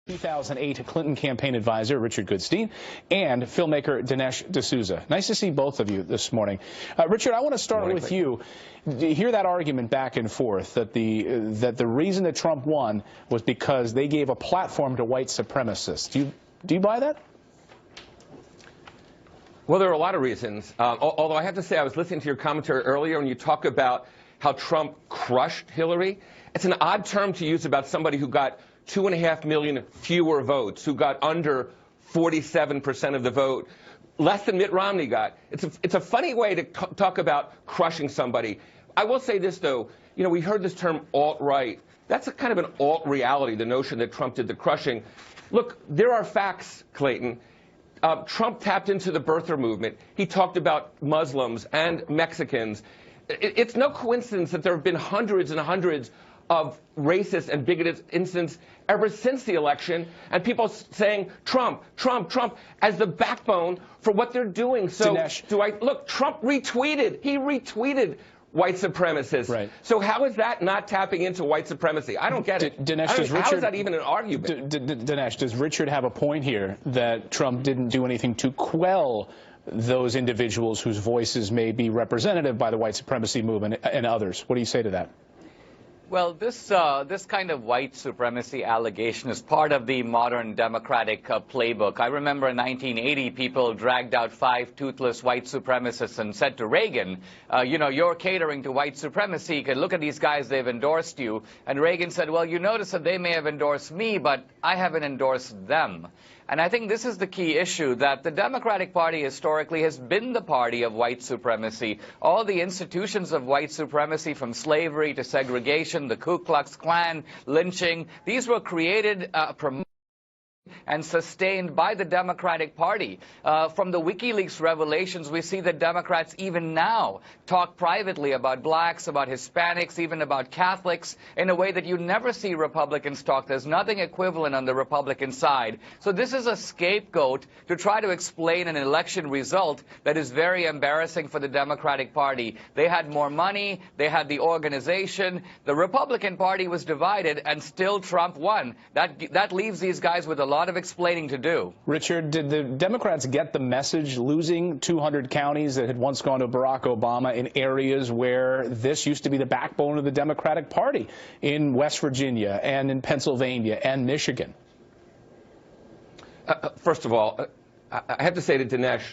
2008 Clinton campaign advisor Richard Goodstein and filmmaker Dinesh D'Souza. Nice to see both of you this morning. Richard, I want to start with you. You hear that argument back and forth that the reason that Trump won was because they gave a platform to white supremacists. Do you buy that? Well, there are a lot of reasons. Although I have to say, I was listening to your commentary earlier, and you talk about how Trump crushed Hillary. It's an odd term to use about somebody who got 2.5 million fewer votes, who got under 47% of the vote, less than Mitt Romney got. It's a funny way to talk about crushing somebody. I will say this, though. You know, we heard this term alt-right. That's a kind of an alt-reality, the notion that Trump did the crushing. Look, there are facts, Clayton. Trump tapped into the birther movement. He talked about Muslims and Mexicans. It's no coincidence that there have been hundreds and hundreds of racist and bigoted incidents ever since the election, and people saying Trump, Trump, Trump as the backbone for what they're doing. So Dinesh, look, Trump retweeted. He retweeted white supremacists. Right. So how is that not tapping into white supremacy? I don't get it. Dinesh, how is that even an argument? Dinesh, does Richard have a point here that Trump didn't do anything to quell those individuals whose voices may be representative by the white supremacy movement and others? What do you say to that? Well, this kind of white supremacy allegation is part of the modern Democratic playbook. I remember in 1980, people dragged out 5 toothless white supremacists and said to Reagan, you know, you're catering to white supremacy. You can look at these guys, they've endorsed you. And Reagan said, well, you notice that they may have endorsed me, but I haven't endorsed them. And I think this is the key issue, that the Democratic Party historically has been the party of white supremacy. All the institutions of white supremacy, from slavery to segregation, the Ku Klux Klan, lynching, these were created, promoted, and sustained by the Democratic Party. From the WikiLeaks revelations, we see that Democrats even now talk privately about blacks, about Hispanics, even about Catholics, in a way that you never see Republicans talk. There's nothing equivalent on the Republican side. So this is a scapegoat to try to explain an election result that is very embarrassing for the Democratic Party. They had more money, they had the organization, the Republican Party was divided, and still Trump won. That leaves these guys with a lot of explaining to do. Richard, did the Democrats get the message, losing 200 counties that had once gone to Barack Obama in areas where this used to be the backbone of the Democratic Party, in West Virginia and in Pennsylvania and Michigan? First of all, I have to say to Dinesh,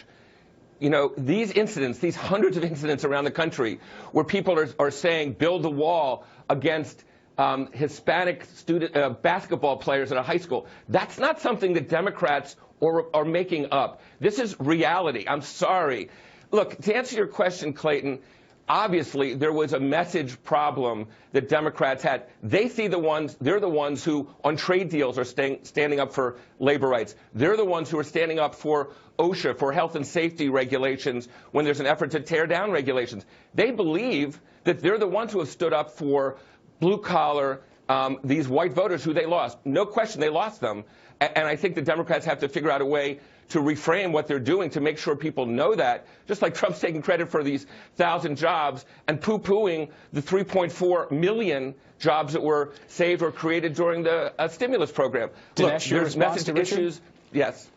you know, these incidents, these hundreds of incidents around the country where people are saying build the wall against Hispanic student basketball players at a high school. That's not something that Democrats are making up. This is reality. I'm sorry. Look, to answer your question, Clayton, obviously there was a message problem that Democrats had. They're the ones who on trade deals are standing up for labor rights. They're the ones who are standing up for OSHA, for health and safety regulations when there's an effort to tear down regulations. They believe that they're the ones who have stood up for blue-collar, these white voters who they lost. No question they lost them. And I think the Democrats have to figure out a way to reframe what they're doing to make sure people know that, just like Trump's taking credit for these 1,000 jobs and poo-pooing the 3.4 million jobs that were saved or created during the stimulus program. Dinesh, look, there's message issues. Yes.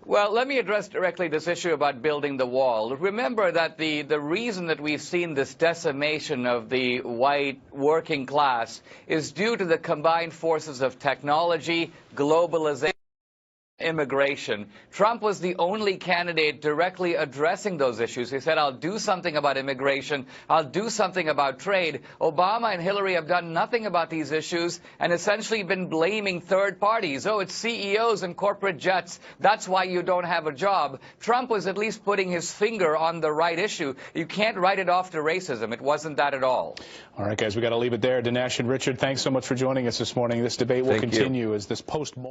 Well, let me address directly this issue about building the wall. Remember that the reason that we've seen this decimation of the white working class is due to the combined forces of technology, globalization, immigration. Trump was the only candidate directly addressing those issues. He said, I'll do something about immigration. I'll do something about trade. Obama and Hillary have done nothing about these issues and essentially been blaming third parties. Oh, it's CEOs and corporate jets. That's why you don't have a job. Trump was at least putting his finger on the right issue. You can't write it off to racism. It wasn't that at all. All right, guys, we got to leave it there. Dinesh and Richard, thanks so much for joining us this morning. This debate will continue as this post-mortem.